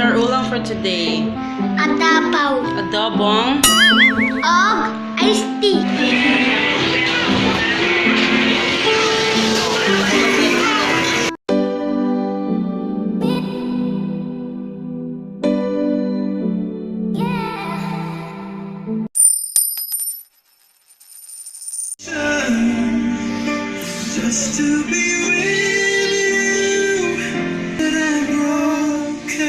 our ulam for today? Adapaw. Adobong. Og iced tea. Just to be with you, that I'm broken.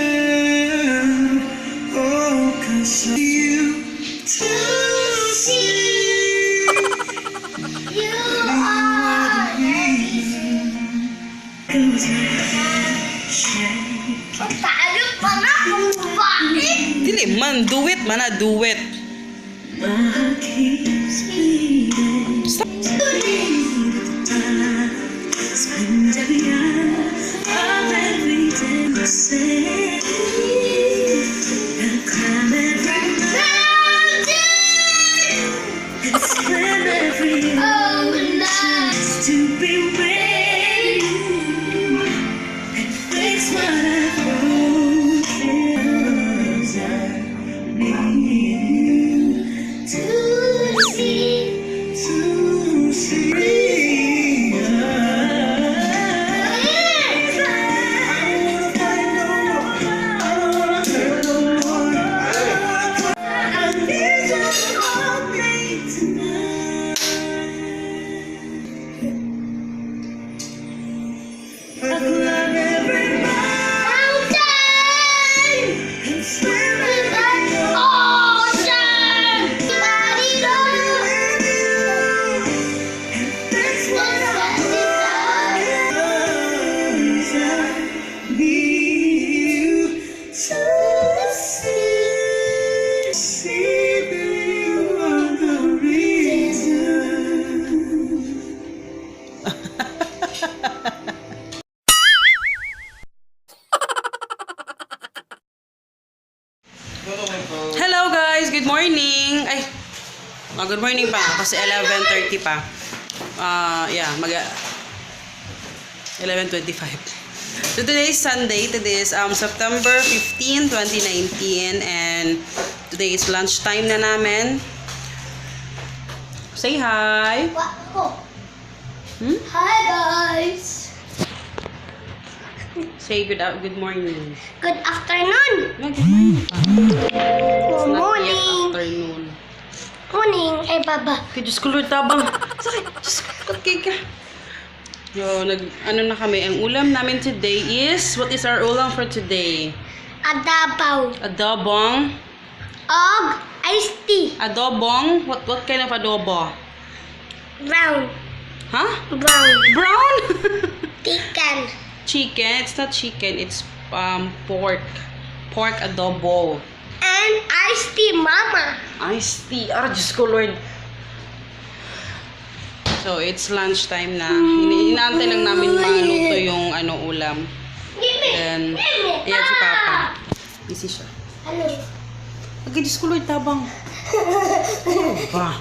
Oh, 'cause of you to see. You are Tagalog pa na kung bakit. Dili man, duet man na, duet. My heart keeps beating. Spend every hour of every day the same. And climb every mountain. And swim every ocean just to be with you. And fix what I've broken. 'Cause I need you to see. Hello guys, good morning. Ay, good morning pa kasi 11:30 pa. Yeah, 11:25. So today is Sunday. Today is September 15, 2019 and today is lunchtime na namin. Say hi. Wow. Hi guys. Say good morning. Good afternoon. No, good morning. It's Good not yet morning. afternoon. Morning. Ay baba. Okay, Diyos ko Lord, tabang. Sakit, Diyos ko, cupcake ka. Yo, ano na kami. Ang ulam namin today is, what is our ulam for today? Adapaw. Adobong. Og iced tea. Adobong? What kind of adobo? Brown. Huh? Brown. Brown? Chicken. Chicken. It's not chicken. It's pork. Pork adobo. And iced tea, mama. Iced tea. Diyos ko Lord. So, it's lunchtime na. Inaantay lang namin maluto yung ulam. Then, ayan si Papa. Busy siya. Hello. Okay, Diyos ko Lord, tabang. Ano ba?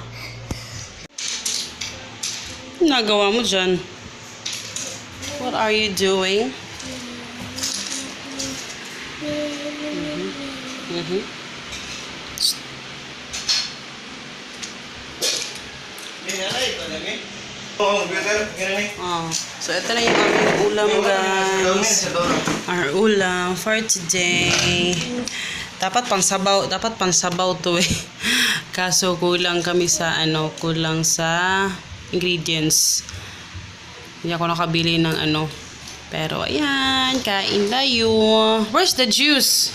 Nagawa mo dyan? What are you doing? So ito na yung aming ulam guys. Our ulam for today. Dapat pangsabaw to eh. Kaso kulang kami sa kulang sa ingredients. Hindi ako nakabili ng Pero ayan, kain tayo. Where's the juice?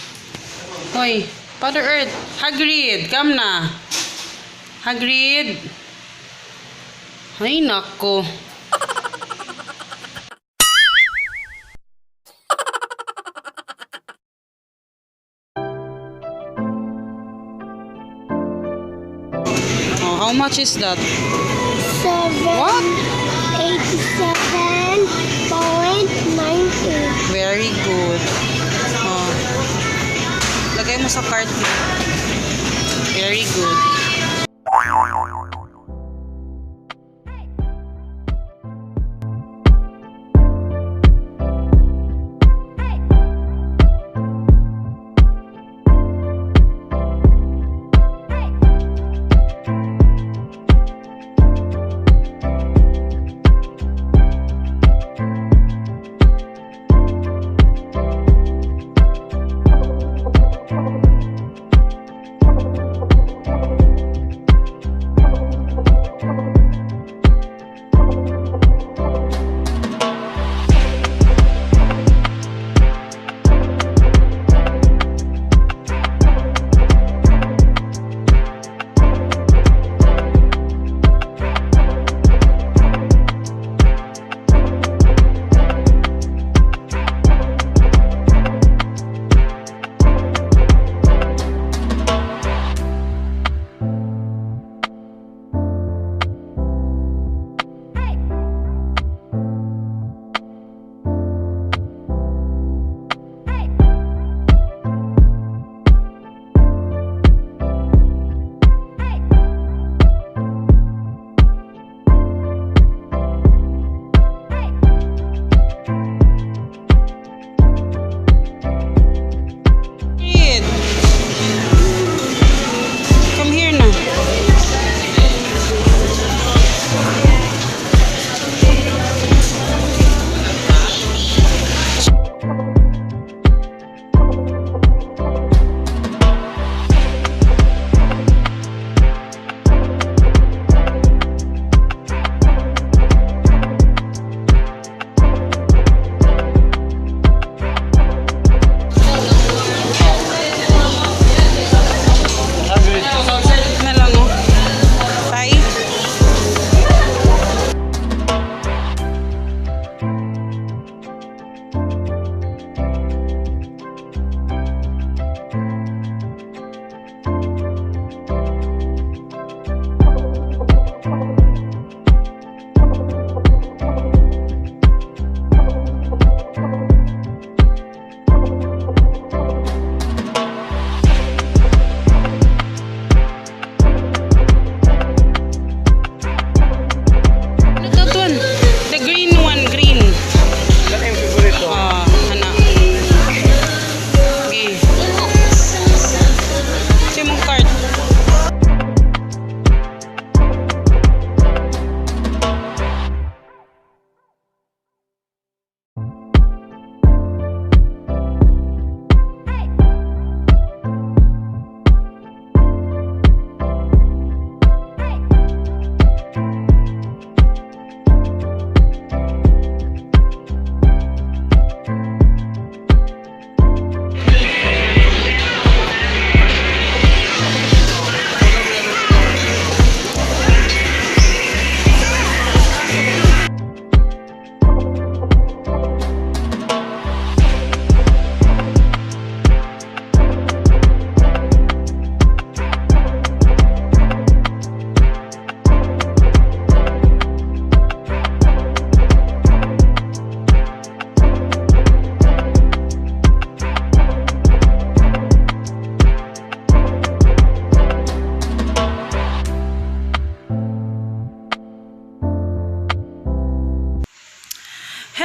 Hoy, Father Earth, Hagrid, come na. Hagrid. Ay, nako. Oh, how much is that? What? 87.90. Very good. Oh. Lagay mo sa cart. Very good.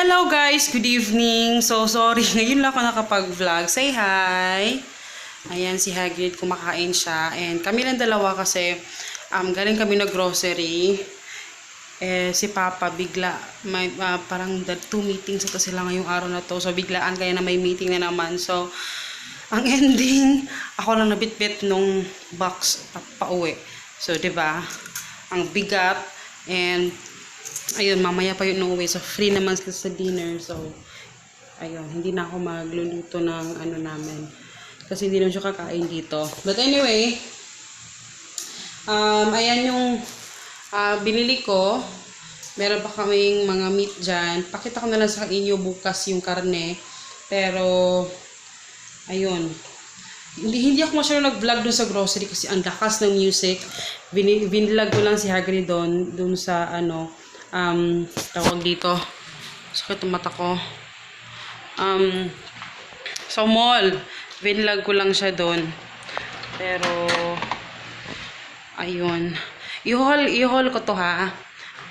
Hello guys, good evening. So sorry, ngayon lang ako nakapag-vlog. Say hi. Ayan si Hagrid, kumakain siya. And kami lang dalawa kasi galing kami na grocery. Si Papa bigla may parang 2 meetings ito sila ngayong araw na to. So biglaan kaya na may meeting na naman. So ang ending, ako lang nabitbit nung box pauwi. So 'di ba? Ang bigat and ayun, mamaya pa yun uuwi. So, free naman sila sa dinner. So, ayun, hindi na ako magluluto ng ano namin. Kasi hindi naman siya kakain dito. But anyway, ayan yung binili ko. Meron pa kaming mga meat dyan. Pakita ko na lang sa inyo bukas yung karne. Pero, ayun. Hindi ako masyadong nag-vlog dun sa grocery kasi ang lakas ng music. Binilog ko lang si Hagrid dun sa ano, tawag dito, sakit ang mata ko, sa mall, binlog ko lang siya doon, pero ayun, i-haul ko to ha,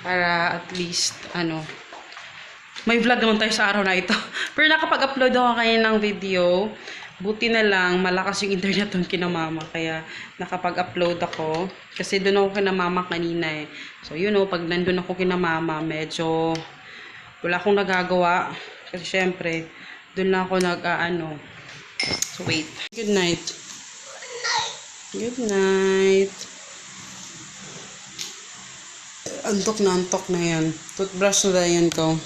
para at least ano, may vlog naman tayo sa araw na ito. Pero nakapag-upload ako kayo ng video. Buti na lang, malakas yung internet doon kina mama. Kaya nakapag-upload ako. Kasi doon ako kina mama kanina eh. So you know, pag nandun ako kina mama, medyo wala akong nagagawa. Kasi syempre, doon lang ako So wait. Good night. Good night. Antok na yan. Toothbrush na yan ko.